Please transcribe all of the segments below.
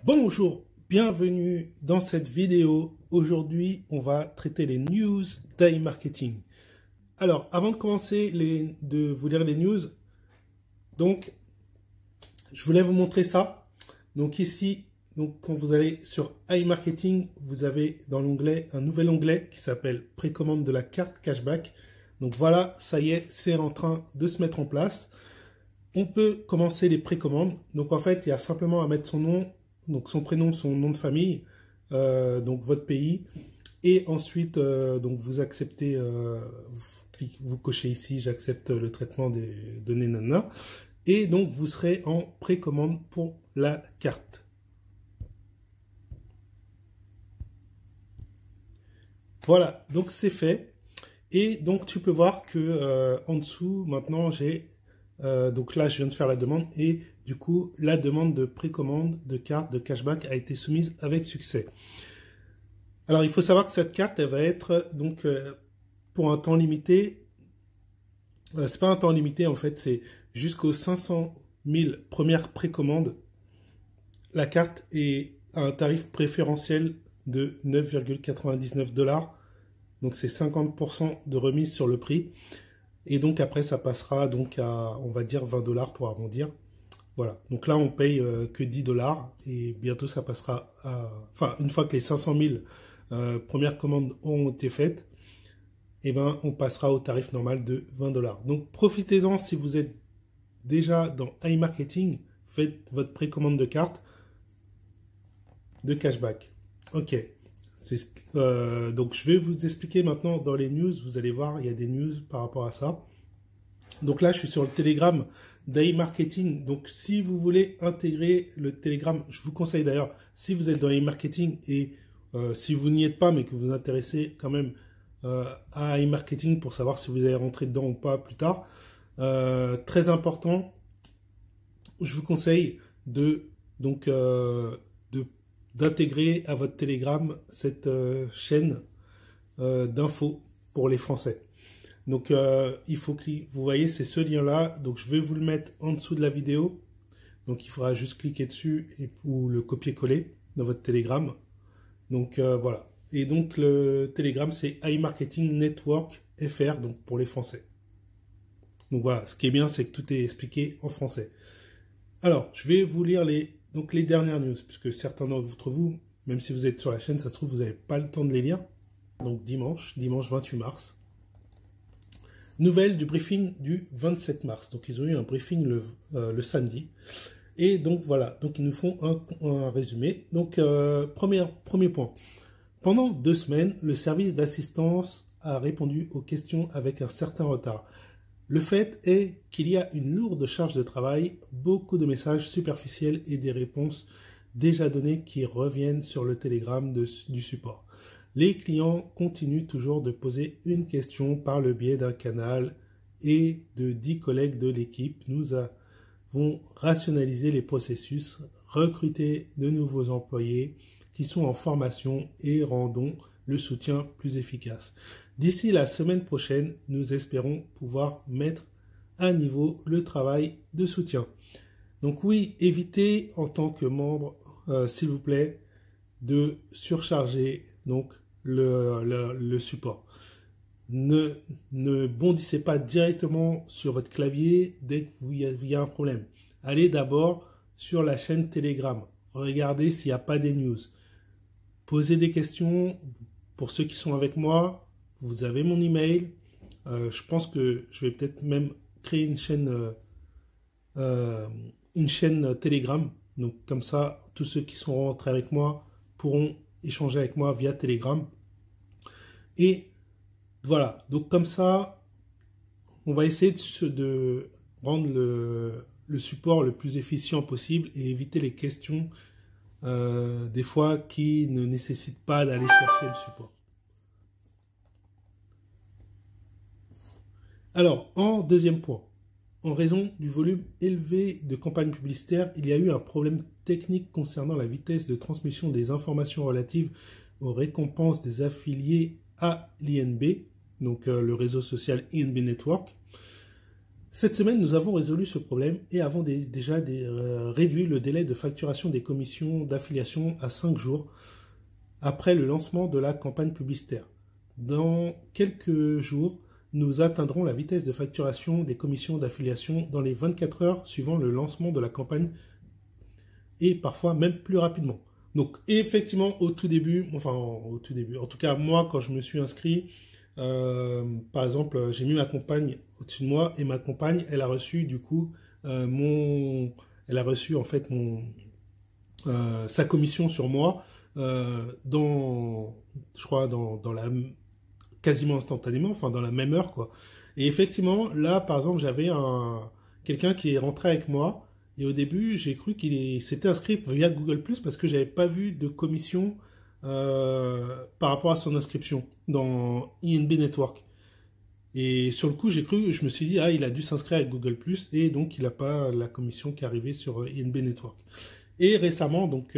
Bonjour, bienvenue dans cette vidéo. Aujourd'hui, on va traiter les news d'iMarketing. Alors, avant de commencer de vous lire les news, donc, je voulais vous montrer ça. Donc ici, quand vous allez sur iMarketing, vous avez dans l'onglet un nouvel onglet qui s'appelle précommande de la carte cashback. Donc voilà, ça y est, c'est en train de se mettre en place. On peut commencer les précommandes. Donc en fait, il y a simplement à mettre son nom, donc son prénom, son nom de famille, donc votre pays, et ensuite donc vous acceptez, vous cochez ici, j'accepte le traitement des données nana, et donc vous serez en précommande pour la carte. Voilà, donc c'est fait, et donc tu peux voir que en dessous maintenant j'ai donc là je viens de faire la demande et du coup la demande de précommande de carte de cashback a été soumise avec succès. Alors il faut savoir que cette carte elle va être donc pour un temps limité. C'est pas un temps limité en fait, c'est jusqu'aux 500 000 premières précommandes. La carte est à un tarif préférentiel de 9,99 $. Donc c'est 50% de remise sur le prix. Et donc après ça passera donc à, on va dire 20 $ pour arrondir. Voilà, donc là on paye que 10 $ et bientôt ça passera à... Enfin, une fois que les 500 000 premières commandes ont été faites, et ben on passera au tarif normal de 20 $. Donc profitez-en si vous êtes déjà dans iMarketing, faites votre précommande de carte de cashback. Ok, donc je vais vous expliquer maintenant dans les news, vous allez voir, il y a des news par rapport à ça. Donc là, je suis sur le Telegram d'iMarketing. Donc si vous voulez intégrer le Telegram, je vous conseille d'ailleurs, si vous êtes dans iMarketing et si vous n'y êtes pas, mais que vous vous intéressez quand même à iMarketing pour savoir si vous allez rentrer dedans ou pas plus tard, très important, je vous conseille d'intégrer à votre Telegram cette chaîne d'infos pour les Français. Donc il faut que vous voyez, c'est ce lien là, donc je vais vous le mettre en dessous de la vidéo. Donc il faudra juste cliquer dessus ou le copier-coller dans votre Telegram. Donc voilà, et donc le Telegram c'est iMarketing Network FR, donc pour les Français. Donc voilà, ce qui est bien c'est que tout est expliqué en français. Alors je vais vous lire les dernières news, puisque certains d'entre vous, même si vous êtes sur la chaîne, ça se trouve vous n'avez pas le temps de les lire. Donc dimanche 28 mars. Nouvelle du briefing du 27 mars. Donc, ils ont eu un briefing le samedi. Et donc, voilà. Donc, ils nous font un résumé. Donc, premier point. Pendant 2 semaines, le service d'assistance a répondu aux questions avec un certain retard. Le fait est qu'il y a une lourde charge de travail, beaucoup de messages superficiels et des réponses déjà données qui reviennent sur le télégramme du support. Les clients continuent toujours de poser une question par le biais d'un canal et de 10 collègues de l'équipe. Nous avons rationalisé les processus, recruté de nouveaux employés qui sont en formation et rendons le soutien plus efficace. D'ici la semaine prochaine, nous espérons pouvoir mettre à niveau le travail de soutien. Donc oui, évitez en tant que membre, s'il vous plaît, de surcharger donc le support. Ne bondissez pas directement sur votre clavier dès qu'il y a un problème. Allez d'abord sur la chaîne Telegram. Regardez s'il n'y a pas des news. Posez des questions. Pour ceux qui sont avec moi, vous avez mon email. Je pense que je vais peut-être même créer une chaîne Telegram. Donc comme ça, tous ceux qui sont rentrés avec moi pourront échanger avec moi via Telegram. Et voilà, donc comme ça, on va essayer de rendre le support le plus efficient possible et éviter les questions des fois qui ne nécessitent pas d'aller chercher le support. Alors, en deuxième point, en raison du volume élevé de campagnes publicitaires, il y a eu un problème technique concernant la vitesse de transmission des informations relatives aux récompenses des affiliés à l'INB. donc le réseau social INB Network. Cette semaine, nous avons résolu ce problème et avons déjà réduit le délai de facturation des commissions d'affiliation à 5 jours après le lancement de la campagne publicitaire. Dans quelques jours, nous atteindrons la vitesse de facturation des commissions d'affiliation dans les 24 heures suivant le lancement de la campagne et parfois même plus rapidement. Donc effectivement, au tout début, en tout cas moi quand je me suis inscrit, par exemple, j'ai mis ma compagne au-dessus de moi et ma compagne, elle a reçu du coup elle a reçu en fait sa commission sur moi je crois dans la quasiment instantanément, enfin dans la même heure quoi. Et effectivement, là par exemple, j'avais quelqu'un qui est rentré avec moi et au début, j'ai cru qu'il s'était inscrit via Google+ parce que j'avais pas vu de commission par rapport à son inscription dans INB Network. Et sur le coup, je me suis dit, ah, il a dû s'inscrire avec Google+, et donc il n'a pas la commission qui est arrivée sur INB Network. Et récemment, donc,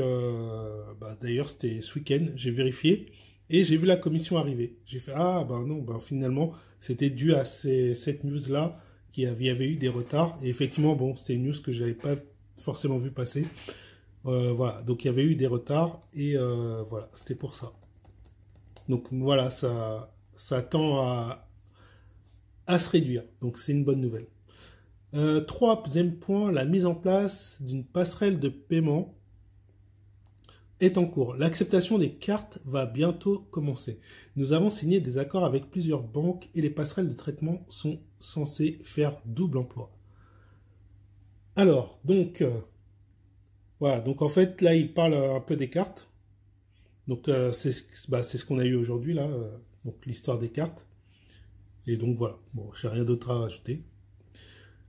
d'ailleurs, c'était ce week-end, j'ai vérifié, et j'ai vu la commission arriver. J'ai fait, ah, ben non, ben finalement, c'était dû à cette news-là, qu'il y avait eu des retards. Et effectivement, bon, c'était une news que je n'avais pas forcément vu passer. Voilà, donc il y avait eu des retards et voilà, c'était pour ça. Donc voilà, ça tend à se réduire, donc c'est une bonne nouvelle. Troisième point, la mise en place d'une passerelle de paiement est en cours. L'acceptation des cartes va bientôt commencer. Nous avons signé des accords avec plusieurs banques et les passerelles de traitement sont censées faire double emploi. Alors, donc... voilà, donc en fait, là, il parle un peu des cartes. Donc, c'est ce qu'on a eu aujourd'hui, là, donc l'histoire des cartes. Et donc, voilà, bon, j'ai rien d'autre à rajouter.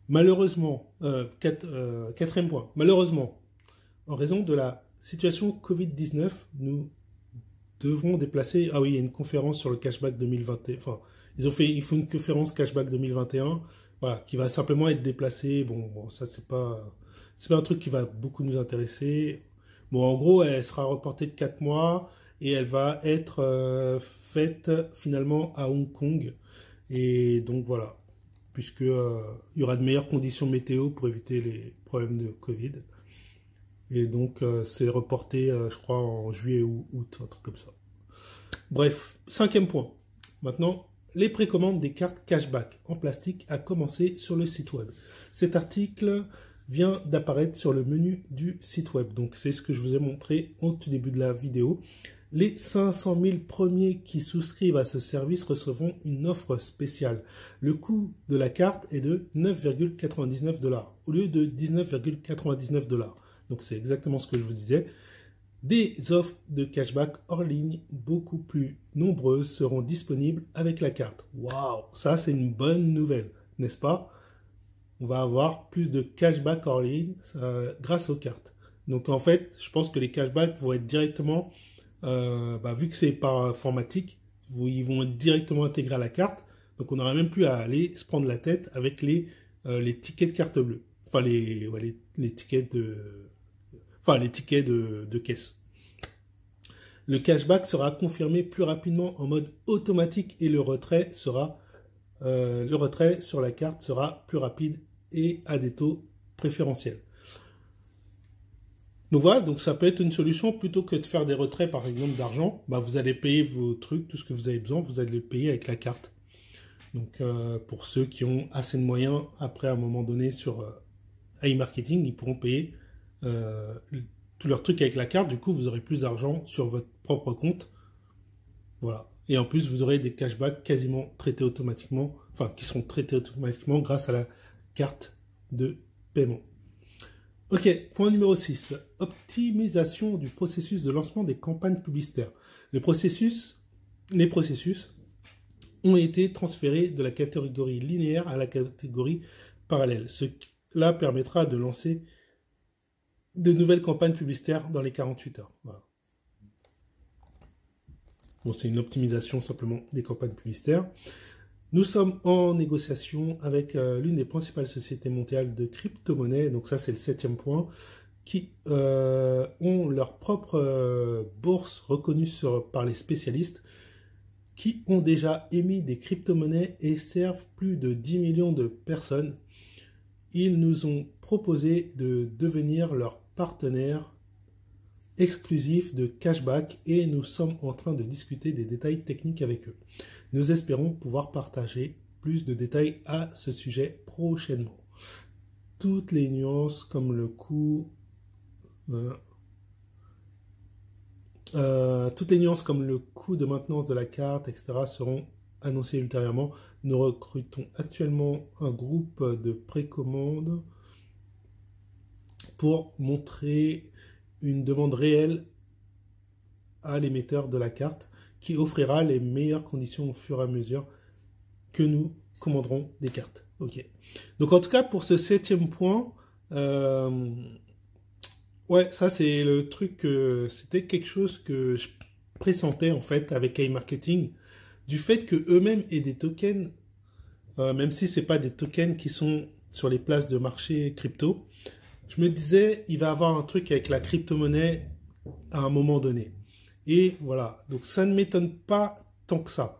Malheureusement, quatrième point, malheureusement, en raison de la situation Covid-19, nous devrons déplacer... Ah oui, il y a une conférence sur le cashback 2021. Enfin, ils font une conférence cashback 2021, voilà, qui va simplement être déplacée. Bon ça, c'est pas un truc qui va beaucoup nous intéresser. Bon, en gros, elle sera reportée de 4 mois et elle va être faite finalement à Hong Kong. Et donc voilà, puisque il y aura de meilleures conditions météo pour éviter les problèmes de Covid. Et donc, c'est reporté, je crois, en juillet ou août, un truc comme ça. Bref, cinquième point. Maintenant, les précommandes des cartes cashback en plastique a commencé sur le site web. Cet article vient d'apparaître sur le menu du site web. Donc, c'est ce que je vous ai montré au tout début de la vidéo. Les 500 000 premiers qui souscrivent à ce service recevront une offre spéciale. Le coût de la carte est de 9,99 $ au lieu de 19,99 $. Donc, c'est exactement ce que je vous disais. Des offres de cashback hors ligne beaucoup plus nombreuses seront disponibles avec la carte. Waouh, ça c'est une bonne nouvelle, n'est-ce pas? On va avoir plus de cashback hors ligne grâce aux cartes. Donc en fait, je pense que les cashbacks vont être directement, vu que c'est par informatique, ils vont être directement intégrés à la carte. Donc on n'aura même plus à aller se prendre la tête avec les tickets de carte bleue. Enfin les tickets de caisse. Le cashback sera confirmé plus rapidement en mode automatique et le retrait sur la carte sera plus rapide et à des taux préférentiels. Donc voilà, donc ça peut être une solution plutôt que de faire des retraits par exemple d'argent. Vous allez payer vos trucs, tout ce que vous avez besoin, vous allez le payer avec la carte. Donc pour ceux qui ont assez de moyens, après à un moment donné sur iMarketing, ils pourront payer tous leurs trucs avec la carte. Du coup, vous aurez plus d'argent sur votre propre compte. Voilà. Et en plus, vous aurez des cashbacks quasiment traités automatiquement, enfin, qui seront traités automatiquement grâce à la carte de paiement. Ok, point numéro 6. Optimisation du processus de lancement des campagnes publicitaires. Les processus ont été transférés de la catégorie linéaire à la catégorie parallèle. Cela permettra de lancer de nouvelles campagnes publicitaires dans les 48 heures. Voilà. Bon, c'est une optimisation simplement des campagnes publicitaires. Nous sommes en négociation avec l'une des principales sociétés mondiales de crypto-monnaies, donc ça c'est le 7e point, qui ont leur propre bourse reconnue par les spécialistes, qui ont déjà émis des crypto-monnaies et servent plus de 10 millions de personnes. Ils nous ont proposé de devenir leur partenaire exclusif de cashback et nous sommes en train de discuter des détails techniques avec eux. Nous espérons pouvoir partager plus de détails à ce sujet prochainement. Toutes les nuances comme le coût de maintenance de la carte, etc. seront annoncées ultérieurement. Nous recrutons actuellement un groupe de précommande pour montrer une demande réelle à l'émetteur de la carte qui offrira les meilleures conditions au fur et à mesure que nous commanderons des cartes. Ok. Donc en tout cas pour ce 7e point, ouais, ça c'est le truc, c'était quelque chose que je pressentais en fait avec iMarketing, du fait que eux-mêmes aient des tokens, même si c'est pas des tokens qui sont sur les places de marché crypto, je me disais il va y avoir un truc avec la crypto-monnaie à un moment donné. Et voilà, donc ça ne m'étonne pas tant que ça.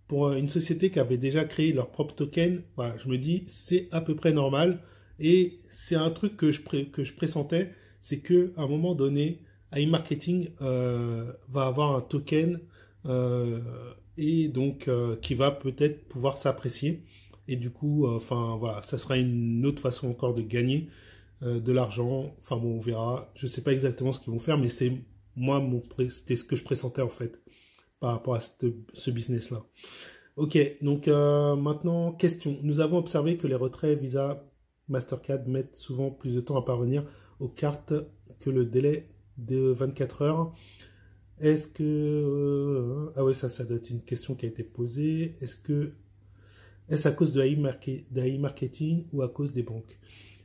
Pour une société qui avait déjà créé leur propre token, voilà, je me dis c'est à peu près normal. Et c'est un truc que je pressentais, c'est qu'à un moment donné, iMarketing va avoir un token et donc qui va peut-être pouvoir s'apprécier. Et du coup, enfin voilà, ça sera une autre façon encore de gagner de l'argent. Enfin bon, on verra. Je ne sais pas exactement ce qu'ils vont faire, mais c'est moi, c'était ce que je pressentais en fait par rapport à ce business-là. Ok, donc maintenant, question. Nous avons observé que les retraits Visa, Mastercard mettent souvent plus de temps à parvenir aux cartes que le délai de 24 heures. Est-ce que... ah ouais, ça doit être une question qui a été posée. Est-ce à cause de iMarketing ou à cause des banques?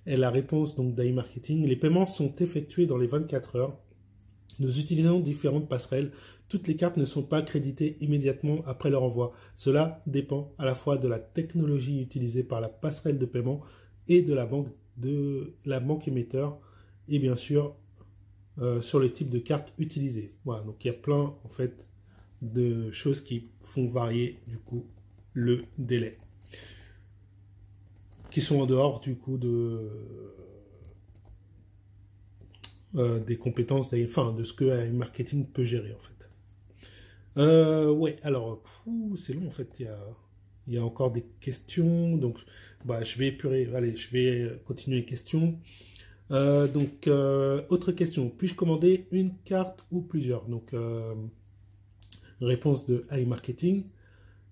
Et la réponse donc d'iMarketing, les paiements sont effectués dans les 24 heures. Nous utilisons différentes passerelles. Toutes les cartes ne sont pas créditées immédiatement après leur envoi. Cela dépend à la fois de la technologie utilisée par la passerelle de paiement et de la banque émetteur et bien sûr sur le type de carte utilisée. Voilà, donc il y a plein en fait de choses qui font varier du coup le délai, qui sont en dehors du coup des compétences, enfin de ce que un marketing peut gérer en fait. Ouais, alors c'est long en fait, il y a encore des questions, donc bah, je vais continuer les questions. Autre question, puis-je commander une carte ou plusieurs? Donc, réponse de iMarketing.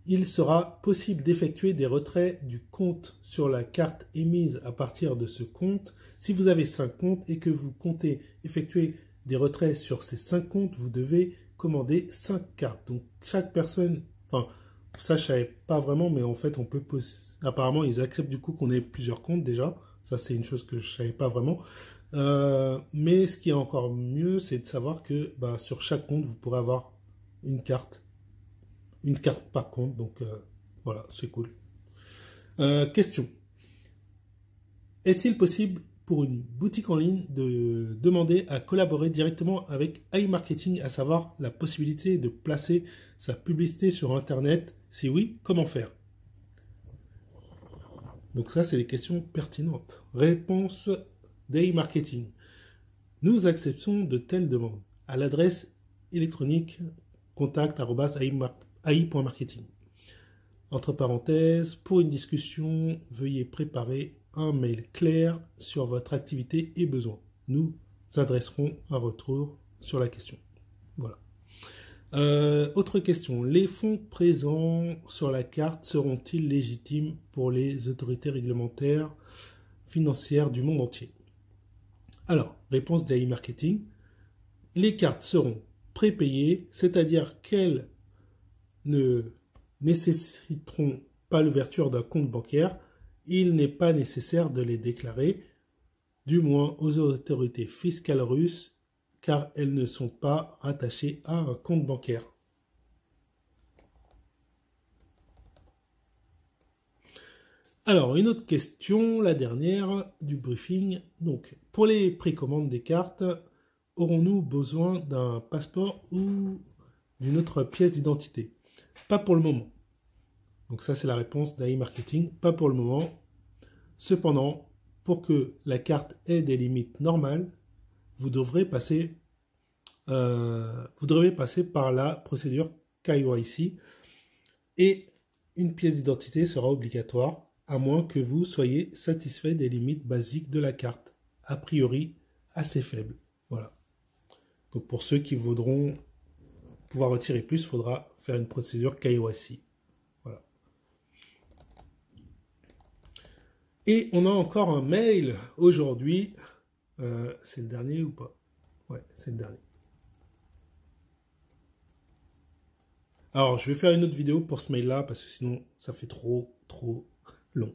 Il sera possible d'effectuer des retraits du compte sur la carte émise à partir de ce compte. Si vous avez 5 comptes et que vous comptez effectuer des retraits sur ces 5 comptes, vous devez commander 5 cartes. Donc, chaque personne, enfin, ça je ne savais pas vraiment, mais en fait, on peut apparemment, ils acceptent du coup qu'on ait plusieurs comptes déjà. Ça, c'est une chose que je ne savais pas vraiment. Mais ce qui est encore mieux, c'est de savoir que bah, sur chaque compte, vous pourrez avoir une carte par compte. Donc, voilà, c'est cool. Question. Est-il possible pour une boutique en ligne de demander à collaborer directement avec iMarketing, à savoir la possibilité de placer sa publicité sur Internet? Si oui, comment faire? Donc ça, c'est des questions pertinentes. Réponse d'iMarketing. Nous acceptons de telles demandes à l'adresse électronique contact@ai.marketing. Entre parenthèses, pour une discussion, veuillez préparer un mail clair sur votre activité et besoins. Nous adresserons un retour sur la question. Voilà. Autre question. Les fonds présents sur la carte seront-ils légitimes pour les autorités réglementaires financières du monde entier? Alors, réponse d'iMarketing. Les cartes seront prépayées, c'est-à-dire qu'elles ne nécessiteront pas l'ouverture d'un compte bancaire. Il n'est pas nécessaire de les déclarer, du moins aux autorités fiscales russes, car elles ne sont pas rattachées à un compte bancaire. Alors, une autre question, la dernière du briefing. Donc, pour les précommandes des cartes, aurons-nous besoin d'un passeport ou d'une autre pièce d'identité? Pas pour le moment. Donc ça, c'est la réponse d'AI Marketing. Pas pour le moment. Cependant, pour que la carte ait des limites normales, vous devrez passer par la procédure KYC et une pièce d'identité sera obligatoire, à moins que vous soyez satisfait des limites basiques de la carte, a priori assez faibles. Voilà. Donc pour ceux qui voudront pouvoir retirer plus, il faudra faire une procédure KYC. Voilà. Et on a encore un mail aujourd'hui. C'est le dernier ou pas? Ouais, c'est le dernier. Alors, je vais faire une autre vidéo pour ce mail-là, parce que sinon, ça fait trop long.